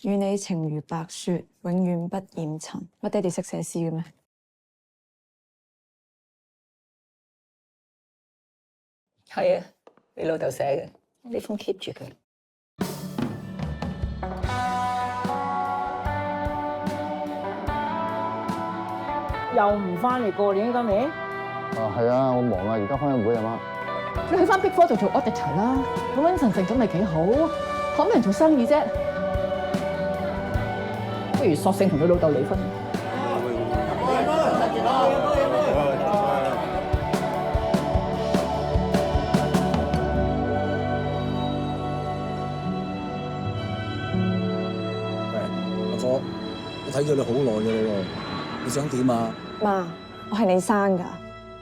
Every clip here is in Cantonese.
與你情如白雪，永遠不染塵。我爹哋識寫詩嘅咩？係啊，你老豆寫嘅，呢封 keep 住佢。又唔翻嚟過年今年？係啊，我忙啊，而家開緊會啊嘛。你去翻 Big Four 度做 auditor 啦，穩穩陣陣咁咪幾好，可唔可以做生意啫？不如索性同佢老豆離婚。阿哥，我睇咗你好耐嘅咯，你想點啊？媽，我係你生㗎，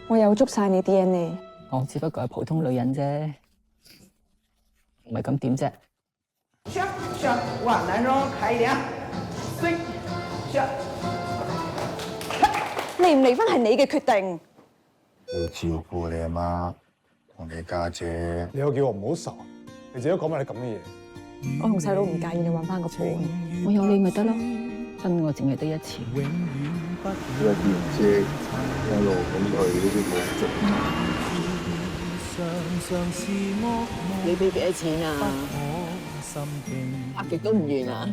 我有捉晒你 DNA。我只不過係普通女人啫，唔係咁點啫？往南中開一點，對，下。離唔離婚係你嘅決定。要照顧你阿媽同你家姐。你又叫我唔好傻，你自己講埋啲咁嘅嘢。我同細佬唔介意你揾翻個伴。我有你咪得咯，真我淨係得一次。一年姐一路咁去呢啲冇足。你俾幾多錢啊？拍極都唔完啊！